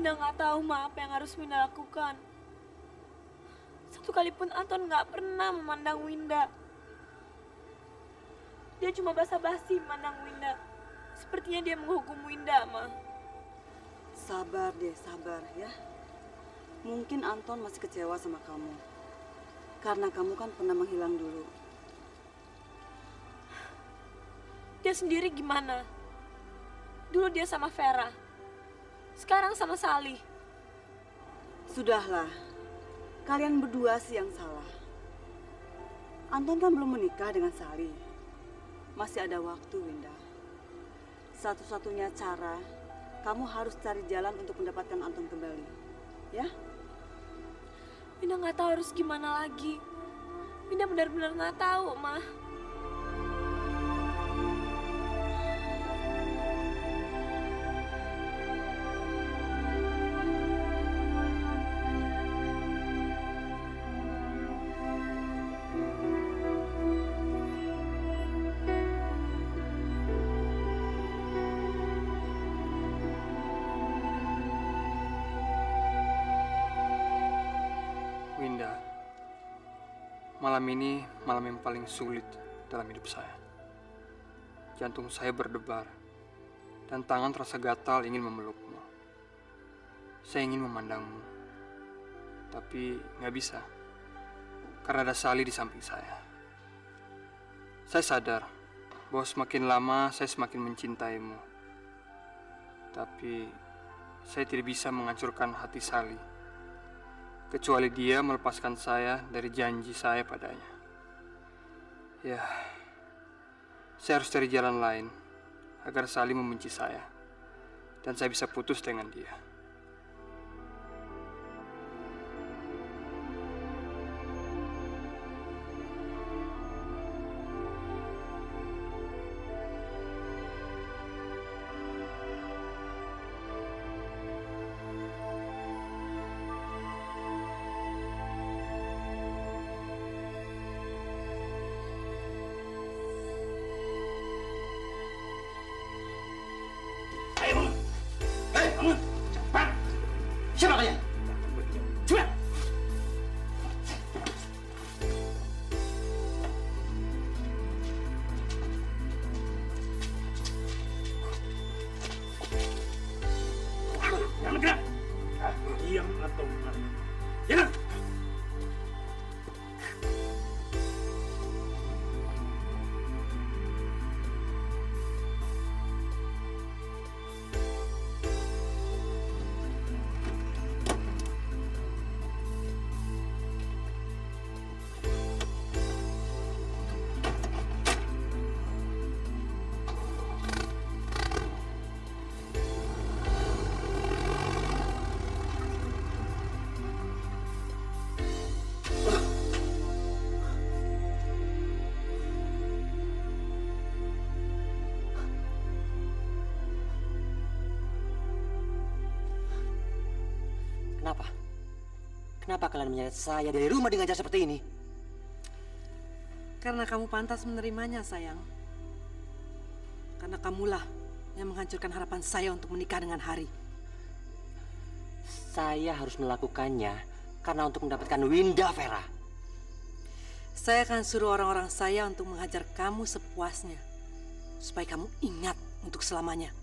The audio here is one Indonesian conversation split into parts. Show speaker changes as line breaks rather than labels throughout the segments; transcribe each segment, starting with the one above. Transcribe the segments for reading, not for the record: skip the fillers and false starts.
Winda nggak tahu Ma apa yang harus Winda lakukan. Satu kali pun Anton nggak pernah memandang Winda. Dia cuma basa-basi memandang Winda. Sepertinya dia menghukum Winda, Ma.
Sabar deh, sabar ya. Mungkin Anton masih kecewa sama kamu. Karena kamu kan pernah menghilang dulu.
Dia sendiri gimana? Dulu dia sama Vera. Sekarang sama Sally.
Sudahlah. Kalian berdua sih yang salah. Anton kan belum menikah dengan Sally. Masih ada waktu, Winda. Satu-satunya cara, kamu harus cari jalan untuk mendapatkan Anton kembali. Ya?
Winda nggak tahu harus gimana lagi. Winda benar-benar nggak tahu, Ma.
Winda, malam ini malam yang paling sulit dalam hidup saya. Jantung saya berdebar, dan tangan terasa gatal ingin memelukmu. Saya ingin memandangmu, tapi nggak bisa, karena ada Sally di samping saya. Saya sadar bahwa semakin lama saya semakin mencintaimu. Tapi saya tidak bisa menghancurkan hati Sally, kecuali dia melepaskan saya dari janji saya padanya. Ya, saya harus cari jalan lain agar Sally membenci saya dan saya bisa putus dengan dia.
Siapa kalian? Coba! Jangan gerak! Diam atau mati. Jangan!
Kenapa? Kenapa kalian menyeret saya dari rumah dengan cara seperti ini?
Karena kamu pantas menerimanya, sayang. Karena kamulah yang menghancurkan harapan saya untuk menikah dengan Hari.
Saya harus melakukannya karena untuk mendapatkan Winda, Vera.
Saya akan suruh orang-orang saya untuk menghajar kamu sepuasnya. Supaya kamu ingat untuk selamanya.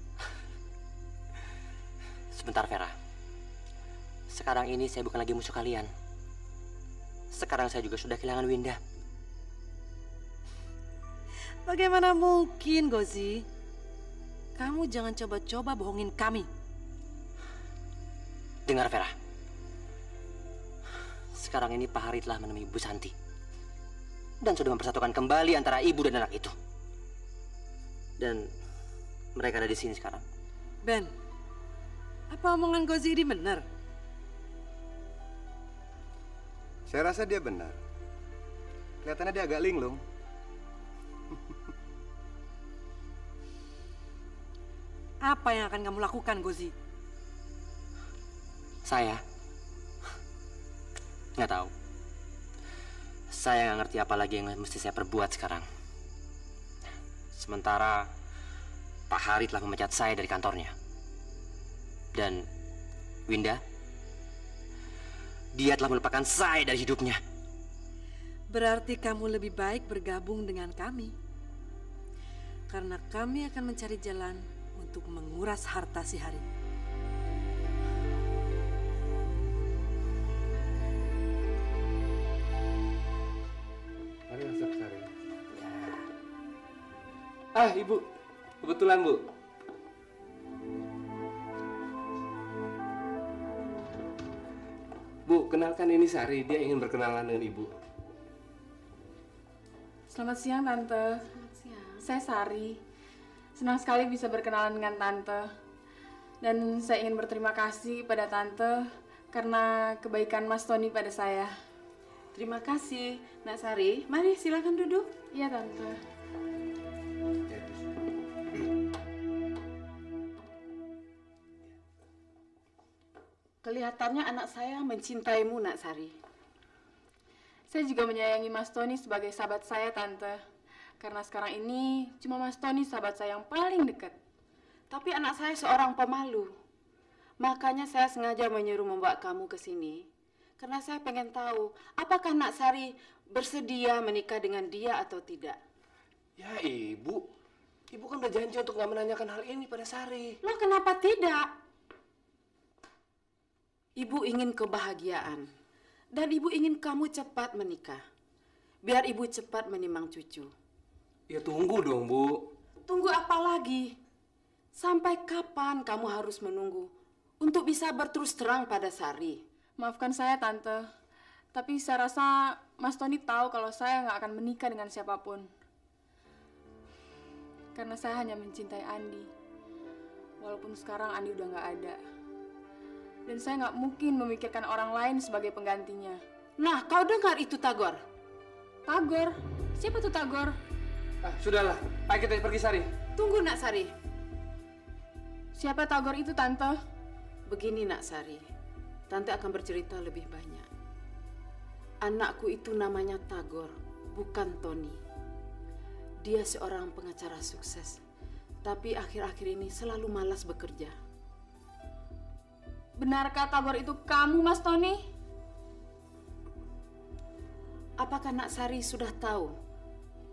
Sebentar, Vera. Sekarang ini saya bukan lagi musuh kalian. Sekarang saya juga sudah kehilangan Winda.
Bagaimana mungkin, Gozi? Kamu jangan coba-coba bohongin kami.
Dengar, Vera. Sekarang ini Pak Hari telah menemui Bu Santi. Dan sudah mempersatukan kembali antara ibu dan anak itu. Dan mereka ada di sini sekarang.
Ben, apa omongan Gozi ini benar?
Saya rasa dia benar. Kelihatannya dia agak linglung.
Apa yang akan kamu lakukan, Gozi?
Saya nggak tahu. Saya nggak ngerti apa lagi yang mesti saya perbuat sekarang. Sementara Pak Hari telah memecat saya dari kantornya. Dan Winda, dia telah melupakan saya dari hidupnya.
Berarti kamu lebih baik bergabung dengan kami. Karena kami akan mencari jalan untuk menguras harta si Hari.
Mari masuk, Sari. Ah, Ibu. Kebetulan, Bu. Bu, kenalkan ini Sari. Dia ingin berkenalan dengan Ibu.
Selamat siang, Tante. Selamat siang. Saya Sari. Senang sekali bisa berkenalan dengan Tante. Dan saya ingin berterima kasih pada Tante karena kebaikan Mas Tony pada saya.
Terima kasih, Nak Sari. Mari silakan duduk.
Iya, Tante.
Kelihatannya anak saya mencintaimu, Nak Sari.
Saya juga menyayangi Mas Tony sebagai sahabat saya, Tante. Karena sekarang ini cuma Mas Tony sahabat saya yang paling dekat.
Tapi anak saya seorang pemalu. Makanya saya sengaja menyuruh membawa kamu ke sini. Karena saya pengen tahu, apakah Nak Sari bersedia menikah dengan dia atau tidak?
Ya, Ibu. Ibu kan udah janji untuk nggak menanyakan hal ini pada Sari.
Loh, kenapa tidak? Ibu ingin kebahagiaan. Dan Ibu ingin kamu cepat menikah. Biar Ibu cepat menimang cucu.
Ya tunggu dong, Bu.
Tunggu apa lagi? Sampai kapan kamu harus menunggu untuk bisa berterus terang pada Sari?
Maafkan saya, Tante. Tapi saya rasa Mas Tony tahu kalau saya nggak akan menikah dengan siapapun. Karena saya hanya mencintai Andi. Walaupun sekarang Andi udah nggak ada. Dan saya nggak mungkin memikirkan orang lain sebagai penggantinya.
Nah, kau dengar itu, Tagor?
Tagor? Siapa tuh Tagor?
Ah, sudahlah. Ayo kita pergi, Sari.
Tunggu, Nak Sari.
Siapa Tagor itu, Tante?
Begini, Nak Sari. Tante akan bercerita lebih banyak. Anakku itu namanya Tagor, bukan Tony. Dia seorang pengacara sukses. Tapi akhir-akhir ini selalu malas bekerja.
Benarkah Tagor itu kamu, Mas Tony?
Apakah Nak Sari sudah tahu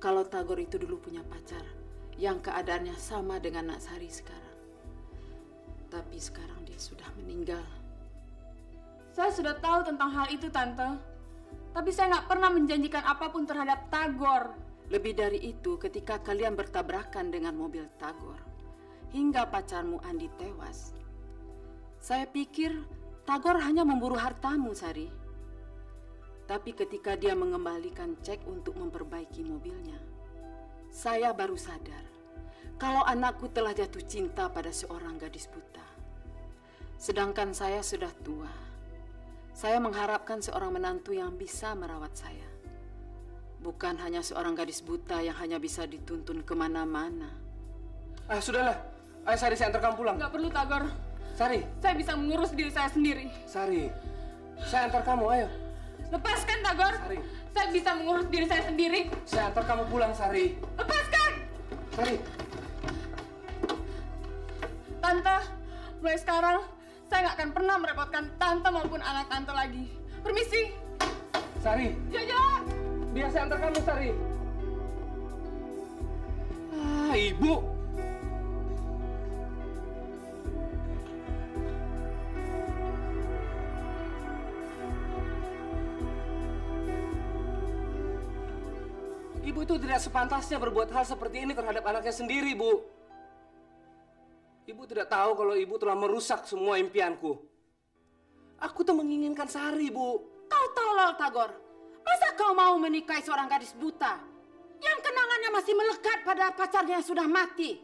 kalau Tagor itu dulu punya pacar yang keadaannya sama dengan Nak Sari sekarang? Tapi sekarang dia sudah meninggal.
Saya sudah tahu tentang hal itu, Tante. Tapi saya nggak pernah menjanjikan apapun terhadap Tagor.
Lebih dari itu, ketika kalian bertabrakan dengan mobil Tagor, hingga pacarmu Andi tewas, saya pikir Tagor hanya memburu hartamu, Sari. Tapi ketika dia mengembalikan cek untuk memperbaiki mobilnya, saya baru sadar kalau anakku telah jatuh cinta pada seorang gadis buta. Sedangkan saya sudah tua. Saya mengharapkan seorang menantu yang bisa merawat saya. Bukan hanya seorang gadis buta yang hanya bisa dituntun kemana-mana.
Ah, sudahlah. Ayo, Sari, saya antar kamu pulang.
Nggak perlu, Tagor.
Sari.
Saya bisa mengurus diri saya sendiri.
Sari. Saya antar kamu, ayo.
Lepaskan, Tagor.
Sari.
Saya bisa mengurus diri saya sendiri.
Saya antar kamu pulang, Sari.
Lepaskan!
Sari.
Tante, mulai sekarang saya nggak akan pernah merepotkan Tante maupun anak Tante lagi. Permisi.
Sari.
Jaja.
Biar saya antar kamu, Sari. Ah, Ibu. Ibu itu tidak sepantasnya berbuat hal seperti ini terhadap anaknya sendiri, Bu. Ibu tidak tahu kalau ibu telah merusak semua impianku. Aku tuh menginginkan Sari, Bu.
Kau tolol, Tagor. Masa kau mau menikahi seorang gadis buta yang kenangannya masih melekat pada pacarnya yang sudah mati?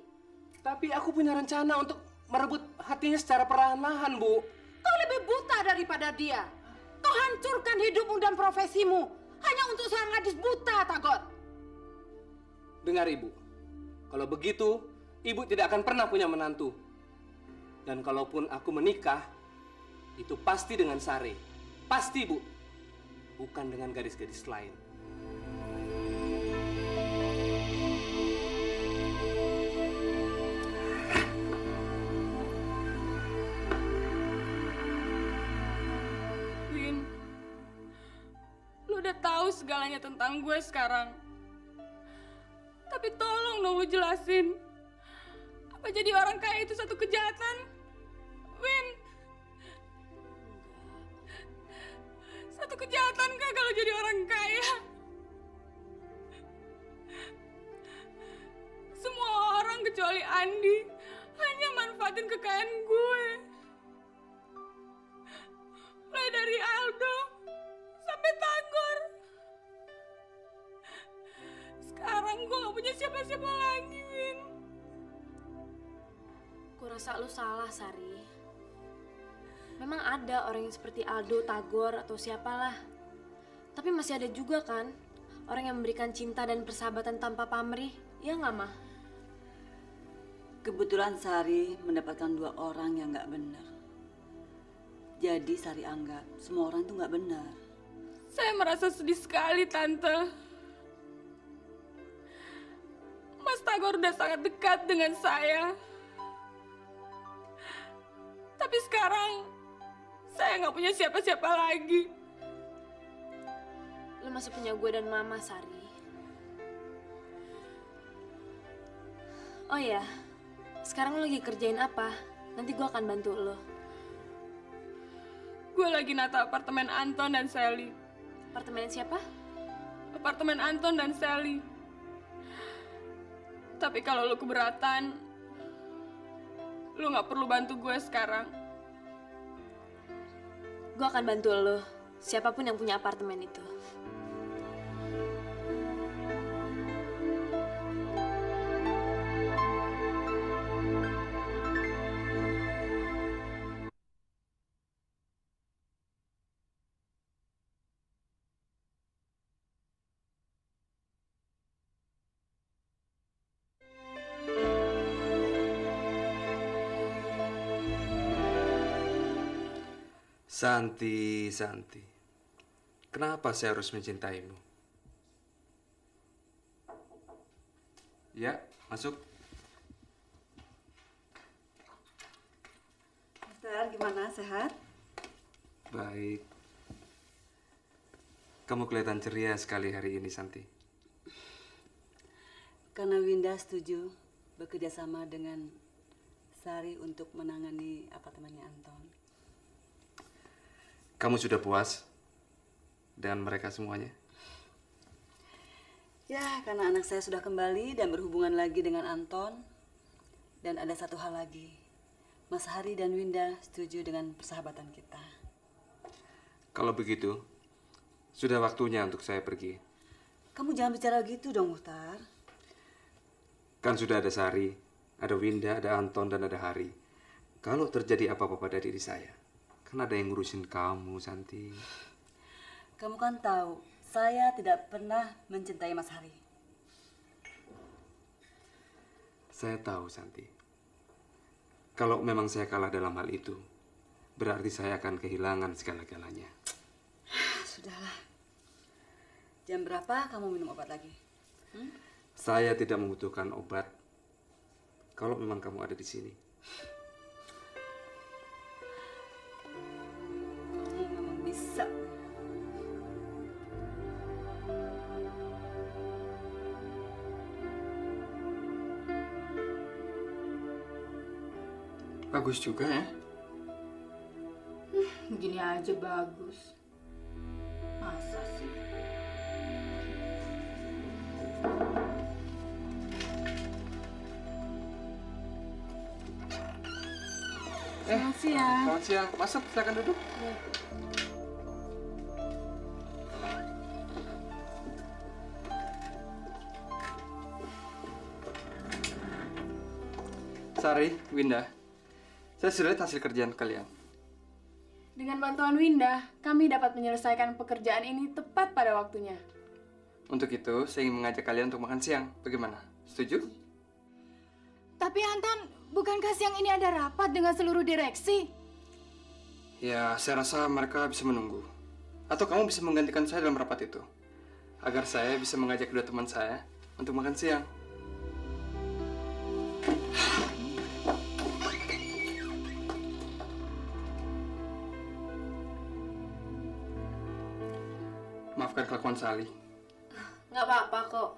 Tapi aku punya rencana untuk merebut hatinya secara perlahan-lahan, Bu.
Kau lebih buta daripada dia. Kau hancurkan hidupmu dan profesimu hanya untuk seorang gadis buta, Tagor.
Dengar, Ibu. Kalau begitu, Ibu tidak akan pernah punya menantu. Dan kalaupun aku menikah, itu pasti dengan Sari. Pasti, Bu. Bukan dengan gadis-gadis lain.
segalanya tentang gue sekarang. Tapi tolong dong lu jelasin. Apa jadi orang kaya itu satu kejahatan? Win. Satu kejahatan kah kalau jadi orang kaya? Semua orang kecuali Andi hanya manfaatin kekayaan gue. Mulai dari Aldo sampai Tagor. Sekarang gue gak punya siapa-siapa lagi, Win.
Gue rasa lu salah, Sari. Memang ada orang yang seperti Aldo, Tagor, atau siapalah. Tapi masih ada juga kan orang yang memberikan cinta dan persahabatan tanpa pamrih. Iya nggak, Mah?
Kebetulan Sari mendapatkan 2 orang yang nggak benar. Jadi Sari anggap semua orang itu nggak benar.
Saya merasa sedih sekali, Tante. Mas Tagor udah sangat dekat dengan saya. Tapi sekarang saya nggak punya siapa-siapa lagi.
Lu masih punya gue dan Mama, Sari. Oh iya, sekarang lu lagi kerjain apa? Nanti gue akan bantu lo.
Gue lagi nata apartemen Anton dan Sally.
Apartemen siapa?
Apartemen Anton dan Sally. Tapi kalau lu keberatan, lu nggak perlu bantu gue sekarang.
Gue akan bantu lo, siapapun yang punya apartemen itu.
Santi, Santi, kenapa saya harus mencintaimu? Ya, masuk.
Mister, gimana? Sehat?
Baik. Kamu kelihatan ceria sekali hari ini, Santi.
Karena Winda setuju bekerja sama dengan Sari untuk menangani apartemennya Anton.
Kamu sudah puas dengan mereka semuanya?
Ya, karena anak saya sudah kembali dan berhubungan lagi dengan Anton. Dan ada satu hal lagi. Mas Hari dan Winda setuju dengan persahabatan kita.
Kalau begitu, sudah waktunya untuk saya pergi.
Kamu jangan bicara gitu dong, Muhtar.
Kan sudah ada Sari, ada Winda, ada Anton, dan ada Hari. Kalau terjadi apa-apa pada diri saya, kan ada yang ngurusin kamu, Santi.
Kamu kan tahu, saya tidak pernah mencintai Mas Hari.
Saya tahu, Santi. Kalau memang saya kalah dalam hal itu, berarti saya akan kehilangan segala-galanya.
Sudahlah. Jam berapa kamu minum obat lagi?
Saya tidak membutuhkan obat kalau memang kamu ada di sini.
Kamu memang bisa.
Bagus juga ya.
Begini aja bagus.
Masa sih?
Selamat siang.
Selamat siang. Masuk, silakan duduk. Sari, Winda, saya sudah lihat hasil kerjaan kalian.
Dengan bantuan Winda, kami dapat menyelesaikan pekerjaan ini tepat pada waktunya.
Untuk itu, saya ingin mengajak kalian untuk makan siang. Bagaimana? Setuju?
Tapi Anton, bukankah siang ini ada rapat dengan seluruh direksi?
Ya, saya rasa mereka bisa menunggu. Atau kamu bisa menggantikan saya dalam rapat itu. Agar saya bisa mengajak kedua teman saya untuk makan siang. Maafkan memaafkan kelakuan Sali.
Nggak apa-apa kok.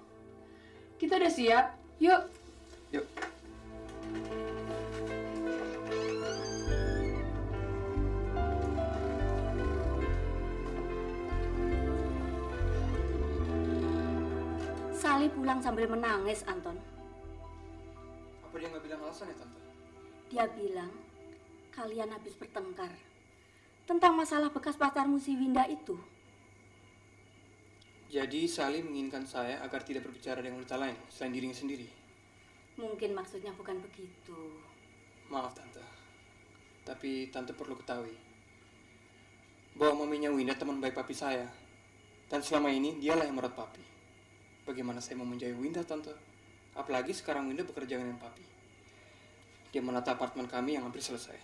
Kita udah siap. Yuk.
Yuk.
Sali pulang sambil menangis, Anton.
Apa dia nggak bilang alasan ya, Tante?
Dia bilang kalian habis bertengkar tentang masalah bekas pacarmu si Winda itu.
Jadi Sali menginginkan saya agar tidak berbicara dengan wanita lain selain dirinya sendiri.
Mungkin maksudnya bukan begitu.
Maaf, Tante. Tapi Tante perlu ketahui bahwa maminya Winda teman baik papi saya. Dan selama ini dialah yang merawat papi. Bagaimana saya mau menjauhi Winda, Tante? Apalagi sekarang Winda bekerja dengan papi. Dia menata apartemen kami yang hampir selesai.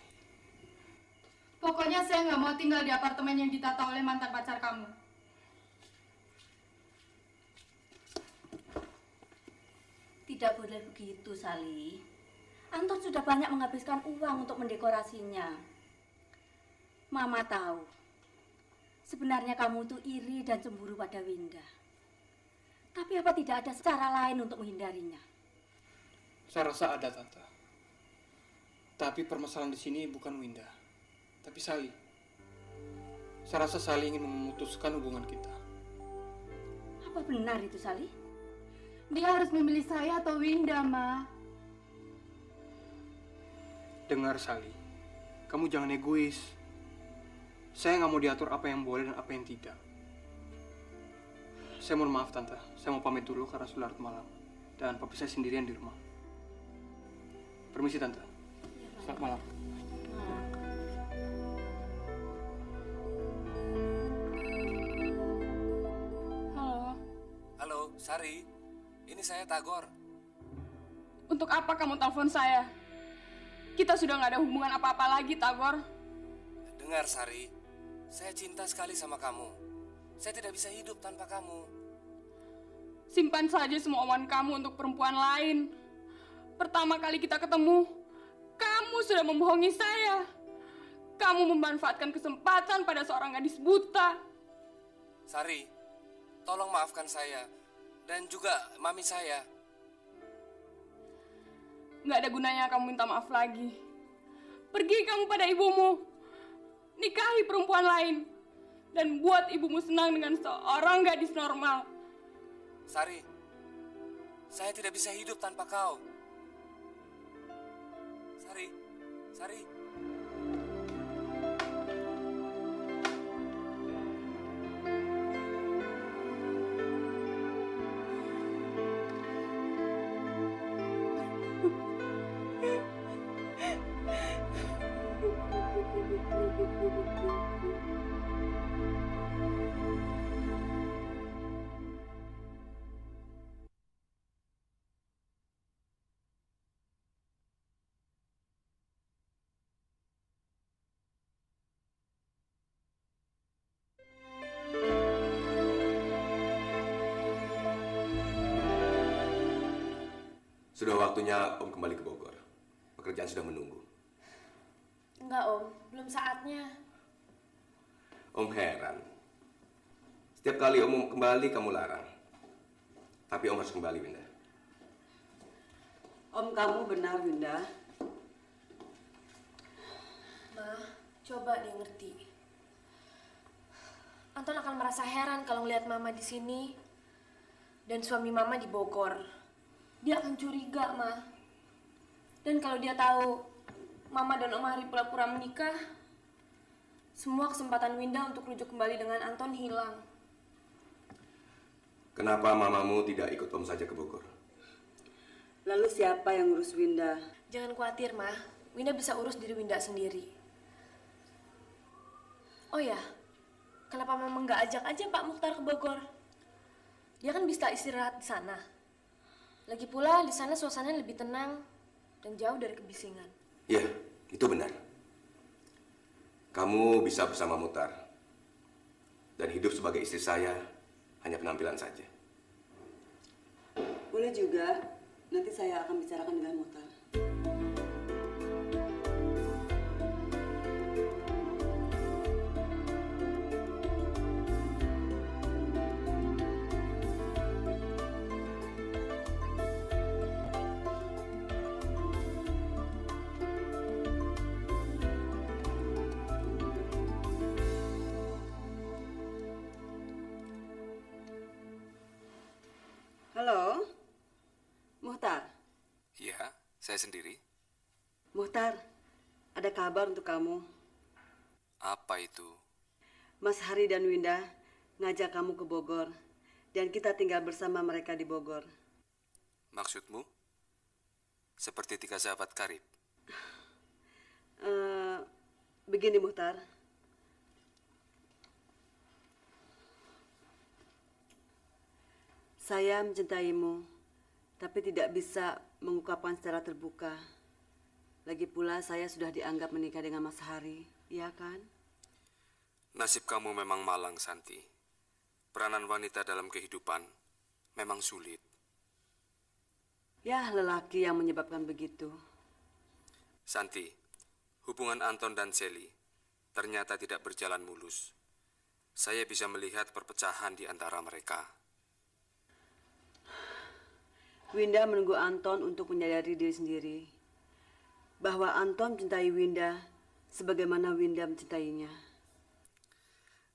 Pokoknya saya nggak mau tinggal di apartemen yang ditata oleh mantan pacar kamu.
Tidak boleh begitu, Sali. Anton sudah banyak menghabiskan uang untuk mendekorasinya. Mama tahu, sebenarnya kamu itu iri dan cemburu pada Winda. Tapi apa tidak ada cara lain untuk menghindarinya?
Saya rasa ada, Tante. Tapi permasalahan di sini bukan Winda, tapi Sali. Saya rasa Sali ingin memutuskan hubungan kita.
Apa benar itu, Sali?
Dia harus memilih saya atau Winda, Ma.
Dengar, Sali. Kamu jangan egois. Saya nggak mau diatur apa yang boleh dan apa yang tidak. Saya mohon maaf, Tante. Saya mau pamit dulu karena sudah larut malam. Dan papi saya sendirian di rumah. Permisi, Tante. Selamat malam.
Halo.
Halo, Sari. Ini saya Tagor.
Untuk apa kamu telepon saya? Kita sudah nggak ada hubungan apa-apa lagi, Tagor.
Dengar, Sari. Saya cinta sekali sama kamu. Saya tidak bisa hidup tanpa kamu.
Simpan saja semua omongan kamu untuk perempuan lain. Pertama kali kita ketemu, kamu sudah membohongi saya. Kamu memanfaatkan kesempatan pada seorang gadis buta.
Sari, tolong maafkan saya. Dan juga mami saya.
Nggak ada gunanya kamu minta maaf lagi. Pergi kamu pada ibumu. Nikahi perempuan lain. Dan buat ibumu senang dengan seorang gadis normal.
Sari, saya tidak bisa hidup tanpa kau. Sari.
Sudah waktunya Om kembali ke Bogor. Pekerjaan sudah menunggu.
Enggak, Om. Belum saatnya.
Om heran. Setiap kali Om mau kembali, kamu larang. Tapi Om harus kembali, Winda.
Om, kamu benar, Winda.
Ma, coba dia ngerti. Anton akan merasa heran kalau ngeliat Mama di sini dan suami Mama di Bogor. Dia akan curiga, Ma. Dan kalau dia tahu Mama dan Om Hari pura-pura menikah, semua kesempatan Winda untuk rujuk kembali dengan Anton hilang.
Kenapa mamamu tidak ikut Om saja ke Bogor?
Lalu siapa yang ngurus Winda?
Jangan khawatir, Ma. Winda bisa urus diri Winda sendiri. Oh ya, kenapa Mama nggak ajak aja Pak Mukhtar ke Bogor? Dia kan bisa istirahat di sana. Lagi pula di sana suasananya lebih tenang dan jauh dari kebisingan.
Iya, itu benar. Kamu bisa bersama Mukhtar. Dan hidup sebagai istri saya hanya penampilan saja.
Boleh juga. Nanti saya akan bicarakan dengan Mukhtar.
Saya sendiri.
Muhtar, ada kabar untuk kamu.
Apa itu?
Mas Hari dan Winda ngajak kamu ke Bogor. Dan kita tinggal bersama mereka di Bogor.
Maksudmu? Seperti 3 sahabat karib?
Begini Muhtar. Saya mencintaimu, tapi tidak bisa mengungkapkan secara terbuka. Lagi pula saya sudah dianggap menikah dengan Mas Hari, iya kan?
Nasib kamu memang malang, Santi. Peranan wanita dalam kehidupan memang sulit.
Ya, lelaki yang menyebabkan begitu.
Santi, hubungan Anton dan Sally ternyata tidak berjalan mulus. Saya bisa melihat perpecahan di antara mereka.
Winda menunggu Anton untuk menyadari diri sendiri bahwa Anton mencintai Winda sebagaimana Winda mencintainya.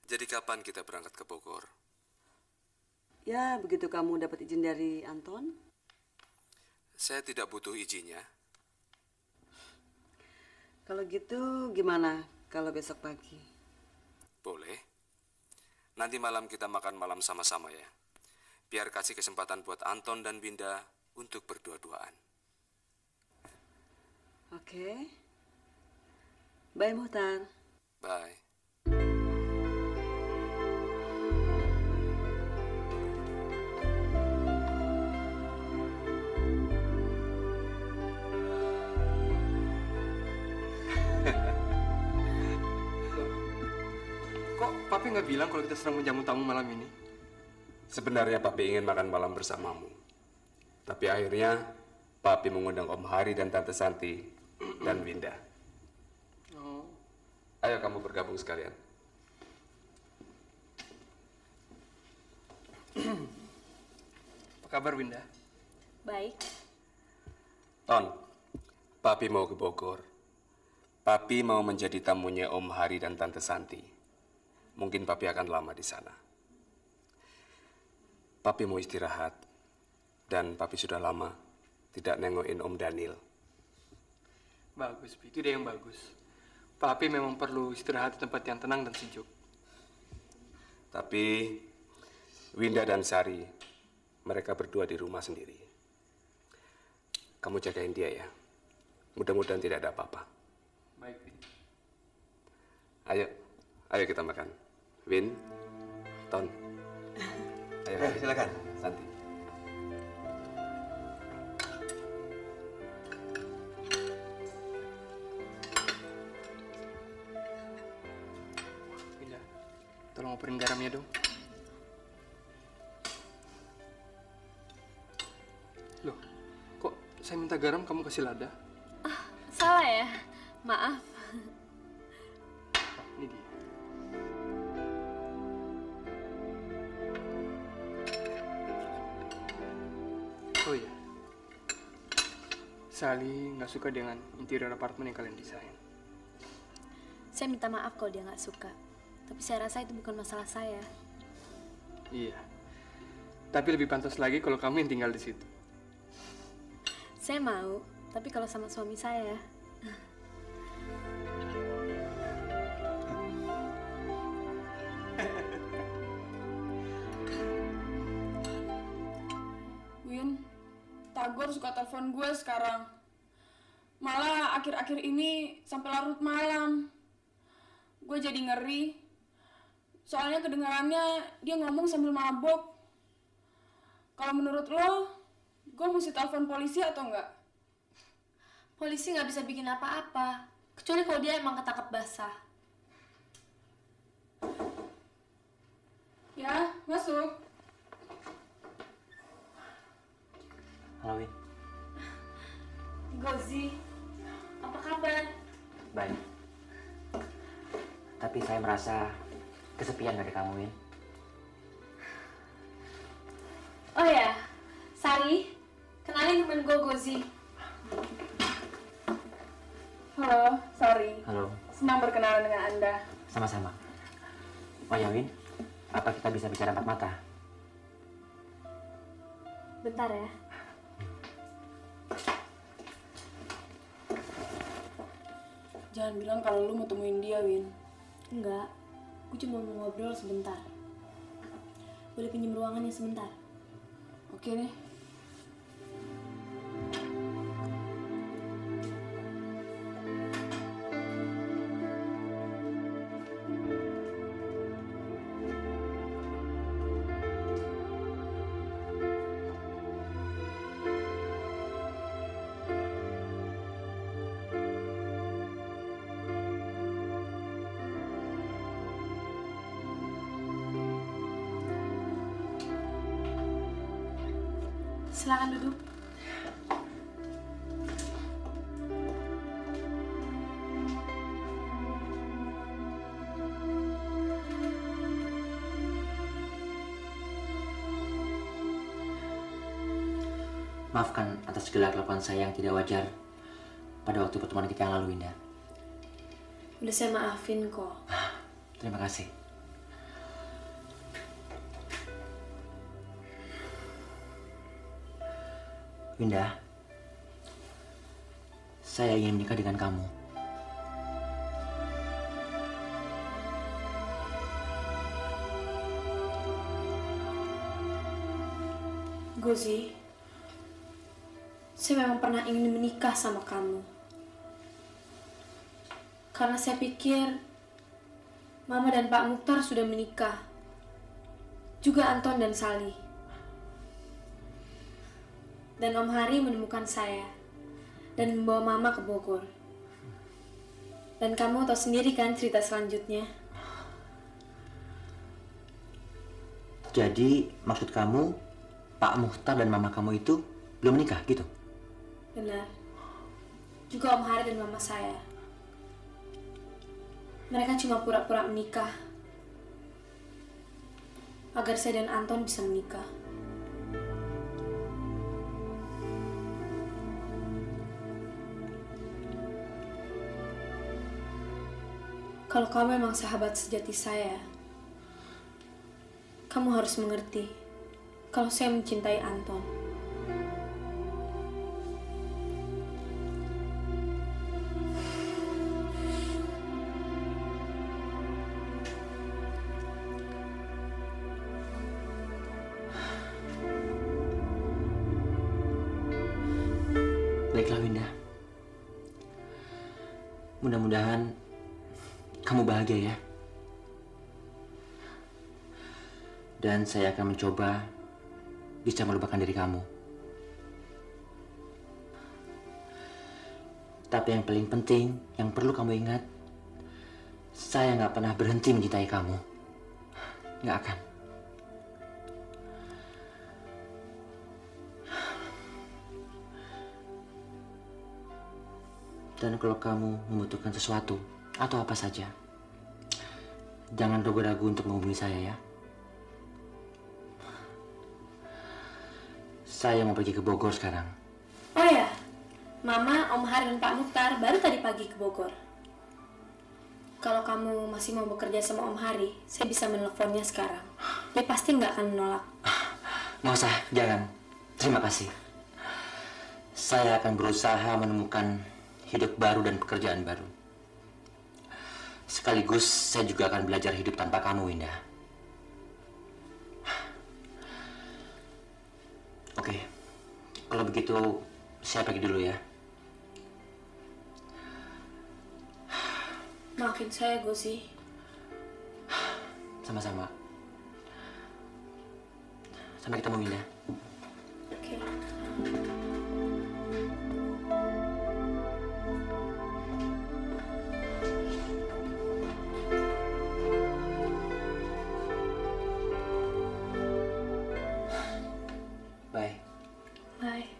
Jadi kapan kita berangkat ke Bogor?
Ya, begitu kamu dapat izin dari Anton.
Saya tidak butuh izinnya.
Kalau gitu gimana kalau besok pagi?
Boleh. Nanti malam kita makan malam sama-sama ya. Biar kasih kesempatan buat Anton dan Winda untuk berdua-duaan.
Oke. Bye, Muhtar.
Bye.
Kok Papi nggak bilang kalau kita sedang menjamu tamu malam ini?
Sebenarnya Papi ingin makan malam bersamamu. Tapi akhirnya Papi mengundang Om Hari dan Tante Santi dan Winda.
Oh.
Ayo kamu bergabung sekalian.
Apa kabar Winda?
Baik.
Ton, Papi mau ke Bogor. Papi mau menjadi tamunya Om Hari dan Tante Santi. Mungkin Papi akan lama di sana. Papi mau istirahat. Dan Papi sudah lama tidak nengokin Om Daniel.
Bagus, itu dia yang bagus. Papi memang perlu istirahat di tempat yang tenang dan sejuk.
Tapi Winda dan Sari, mereka berdua di rumah sendiri. Kamu jagain dia ya. Mudah-mudahan tidak ada apa-apa.
Baik, Win.
Ayo kita makan. Win, Ton. Ayo, silakan, Santi.
Winda, tolong operin garamnya dong. Loh, kok saya minta garam kamu kasih lada?
Salah ya? Maaf.
Ini dia. Oh iya, Sally nggak suka dengan interior apartemen yang kalian desain.
Saya minta maaf kalau dia nggak suka. Tapi saya rasa itu bukan masalah saya.
Iya, tapi lebih pantas lagi kalau kamu yang tinggal di situ.
Saya mau, tapi kalau sama suami saya.
Win, Tagor suka telepon gue sekarang. Malah akhir-akhir ini sampai larut malam. Gue jadi ngeri. Soalnya kedengarannya dia ngomong sambil mabok. Kalau menurut lo, gue mesti telepon polisi atau enggak?
Polisi nggak bisa bikin apa-apa. Kecuali kalau dia emang ketangkep basah.
Ya, masuk.
Halo, Win.
Gozi, apa kabar?
Baik. Tapi saya merasa kesepian dari kamu, Win.
Oh ya, Sari, kenalin temen gue Gozi.
Halo, Sari.
Halo.
Senang berkenalan dengan Anda.
Sama-sama. Oh ya, Win. Apa kita bisa bicara empat mata?
Bentar ya.
Jangan bilang kalau lu mau temuin dia, Win.
Enggak, gue cuma mau ngobrol sebentar. Boleh pinjam ruangannya sebentar?
Oke deh.
Silakan duduk.
Maafkan atas segala kelakuan saya yang tidak wajar pada waktu pertemuan kita yang lalu, Winda.
Udah saya maafin kok.
Terima kasih. Winda, saya ingin menikah dengan kamu.
Gozi, saya memang pernah ingin menikah sama kamu. Karena saya pikir Mama dan Pak Mukhtar sudah menikah. Juga Anton dan Sali. Dan Om Hari menemukan saya dan membawa Mama ke Bogor. Dan kamu tahu sendiri kan cerita selanjutnya.
Jadi maksud kamu Pak Mukhtar dan Mama kamu itu belum menikah gitu?
Benar. Juga Om Hari dan Mama saya. Mereka cuma pura-pura menikah agar saya dan Anton bisa menikah. Kalau kamu memang sahabat sejati saya, kamu harus mengerti kalau saya mencintai Anton.
Baiklah, Winda. Mudah-mudahan kamu bahagia ya. Dan saya akan mencoba bisa melupakan diri kamu. Tapi yang paling penting, yang perlu kamu ingat, saya nggak pernah berhenti mencintai kamu. Nggak akan. Dan kalau kamu membutuhkan sesuatu, atau apa saja, jangan ragu-ragu untuk menghubungi saya ya. Saya mau pergi ke Bogor sekarang.
Oh ya, Mama, Om Hari, dan Pak Mukhtar baru tadi pagi ke Bogor. Kalau kamu masih mau bekerja sama Om Hari, saya bisa menelponnya sekarang. Dia pasti nggak akan menolak.
Nggak usah, jangan. Terima kasih. Saya akan berusaha menemukan hidup baru dan pekerjaan baru. Sekaligus saya juga akan belajar hidup tanpa kamu, Winda. Oke, kalau begitu saya pergi dulu ya.
Maafin saya, Gozi.
Sama-sama. Sampai ketemu, Winda.
Oke.
Bye.
Bye.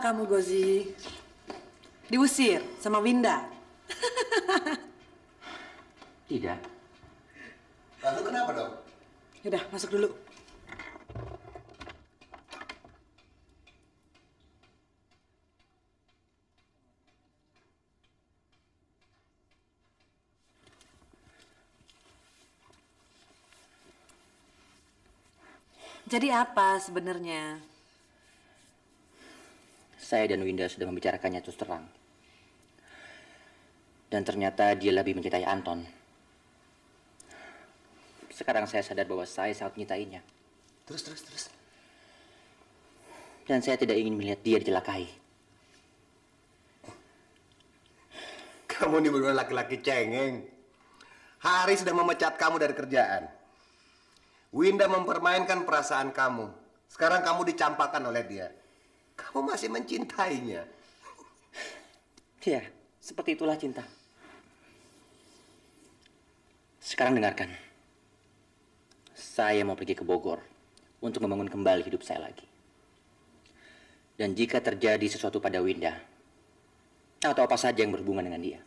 kamu, Gozi? Diusir sama Winda?
Tidak.
Lalu kenapa dong?
Yaudah, masuk dulu. Jadi apa sebenarnya?
Saya dan Winda sudah membicarakannya terus terang. Dan ternyata dia lebih mencintai Anton. Sekarang saya sadar bahwa saya sangat menyintainya.
Terus.
Dan saya tidak ingin melihat dia dicelakai.
Kamu ini benar laki-laki cengeng. Hari sudah memecat kamu dari kerjaan. Winda mempermainkan perasaan kamu. Sekarang kamu dicampakkan oleh dia. Kamu masih mencintainya.
Ya, seperti itulah cinta. Sekarang dengarkan. Saya mau pergi ke Bogor untuk membangun kembali hidup saya lagi. Dan jika terjadi sesuatu pada Winda, atau apa saja yang berhubungan dengan dia,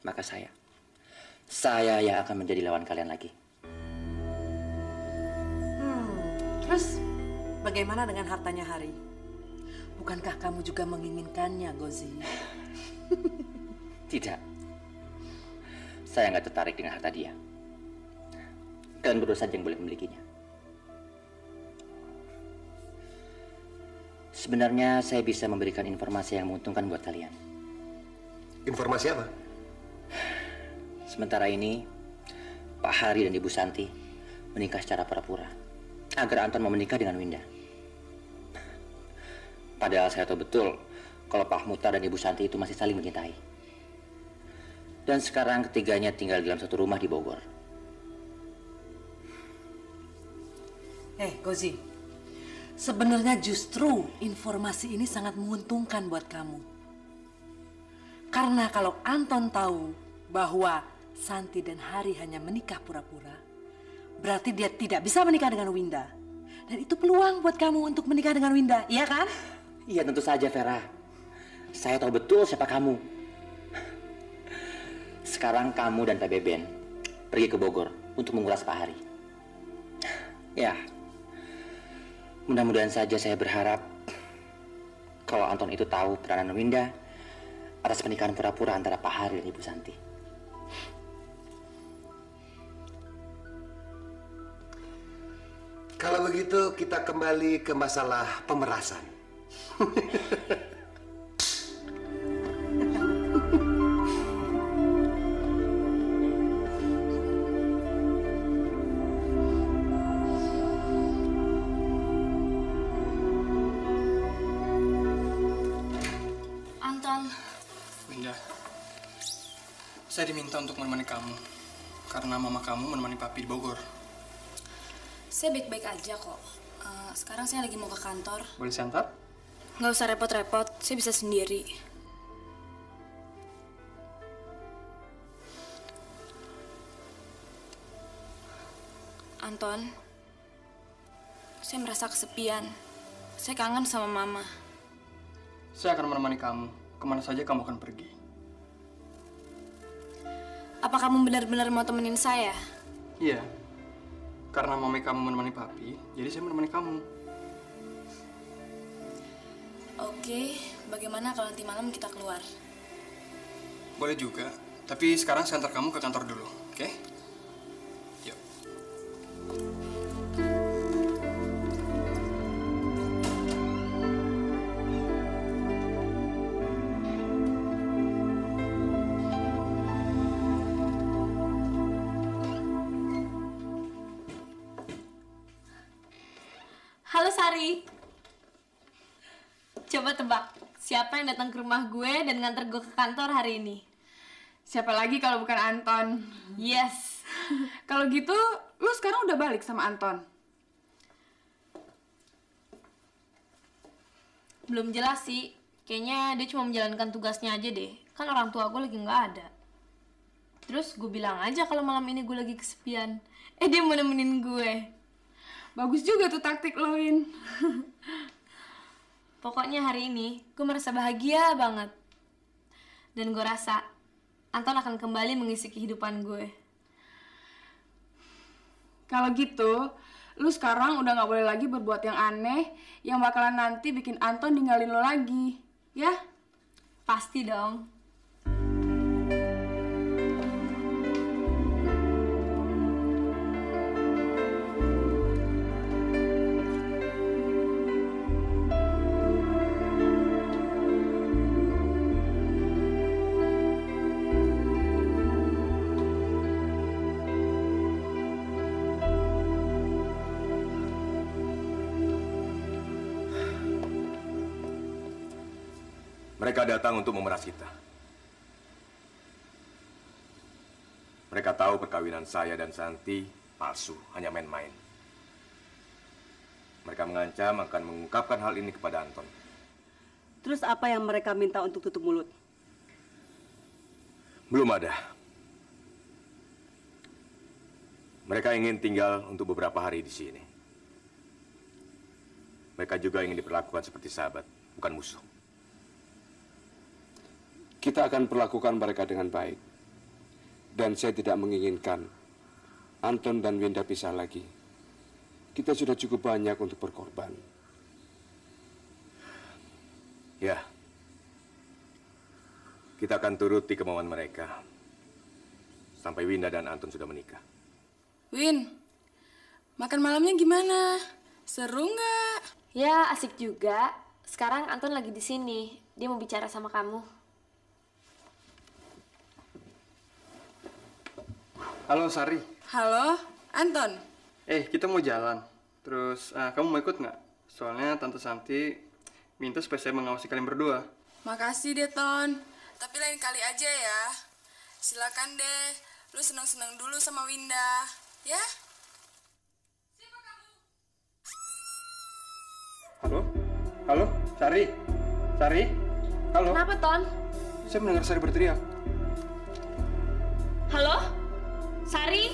maka saya yang akan menjadi lawan kalian lagi.
Terus bagaimana dengan hartanya Hari? Bukankah kamu juga menginginkannya, Gozi?
Tidak. Saya nggak tertarik dengan harta dia. Kalian berdua saja yang boleh memilikinya. Sebenarnya saya bisa memberikan informasi yang menguntungkan buat kalian.
Informasi apa?
Sementara ini, Pak Hari dan Ibu Santi menikah secara pura-pura agar Anton mau menikah dengan Winda. Padahal saya tahu betul kalau Pak Muhtar dan Ibu Santi itu masih saling mencintai. Dan sekarang ketiganya tinggal dalam satu rumah di Bogor.
Gozi, sebenarnya justru informasi ini sangat menguntungkan buat kamu. Karena kalau Anton tahu bahwa Santi dan Hari hanya menikah pura-pura, berarti dia tidak bisa menikah dengan Winda. Dan itu peluang buat kamu untuk menikah dengan Winda, iya kan?
Iya, tentu saja, Vera. Saya tahu betul siapa kamu. Sekarang kamu dan Pak Beben pergi ke Bogor untuk menguras Pak Hari. Ya, mudah-mudahan saja saya berharap kalau Anton itu tahu peranan Winda atas pernikahan pura-pura antara Pak Hari dan Ibu Santi.
Kalau begitu kita kembali ke masalah pemerasan.
Anton.
Winda, saya diminta untuk menemani kamu karena mama kamu menemani papi di Bogor.
Saya baik-baik aja kok. Sekarang saya lagi mau ke kantor.
Boleh saya antar?
Nggak usah repot-repot, saya bisa sendiri. Anton, saya merasa kesepian. Saya kangen sama Mama.
Saya akan menemani kamu. Kemana saja kamu akan pergi.
Apa kamu benar-benar mau temenin saya?
Iya. Karena mami kamu menemani papi, jadi saya menemani kamu.
Oke, bagaimana kalau nanti malam kita keluar?
Boleh juga, tapi sekarang saya antar kamu ke kantor dulu, oke? Yuk.
Halo Sari. Coba tebak, siapa yang datang ke rumah gue dan nganter gue ke kantor hari ini?
Siapa lagi kalau bukan Anton?
Yes.
Kalau gitu, lu sekarang udah balik sama Anton?
Belum jelas sih. Kayaknya dia cuma menjalankan tugasnya aja deh. Kan orang tua gue lagi nggak ada. Terus gue bilang aja kalau malam ini gue lagi kesepian. Dia mau nemenin gue.
Bagus juga tuh taktik lo, Win.
Pokoknya hari ini gue merasa bahagia banget. Dan gue rasa Anton akan kembali mengisi kehidupan gue.
Kalau gitu, lu sekarang udah gak boleh lagi berbuat yang aneh yang bakalan nanti bikin Anton ninggalin lo lagi, ya?
Pasti dong.
Mereka datang untuk memeras kita. Mereka tahu perkawinan saya dan Santi palsu, hanya main-main. Mereka mengancam akan mengungkapkan hal ini kepada Anton.
Terus apa yang mereka minta untuk tutup mulut?
Belum ada. Mereka ingin tinggal untuk beberapa hari di sini. Mereka juga ingin diperlakukan seperti sahabat, bukan musuh.
Kita akan perlakukan mereka dengan baik. Dan saya tidak menginginkan Anton dan Winda pisah lagi. Kita sudah cukup banyak untuk berkorban.
Ya. Kita akan turuti kemauan mereka. Sampai Winda dan Anton sudah menikah.
Win, makan malamnya gimana? Seru nggak?
Ya, asik juga. Sekarang Anton lagi di sini. Dia mau bicara sama kamu.
Halo Sari.
Halo, Anton.
Kita mau jalan. Terus kamu mau ikut nggak? Soalnya Tante Santi minta supaya saya mengawasi kalian berdua.
Makasih deh, Ton. Tapi lain kali aja ya. Silakan deh, lu seneng-seneng dulu sama Winda, ya? Siapa kamu?
Halo? Halo? Sari? Sari? Halo?
Kenapa, Ton?
Saya mendengar Sari berteriak.
Halo? Sari?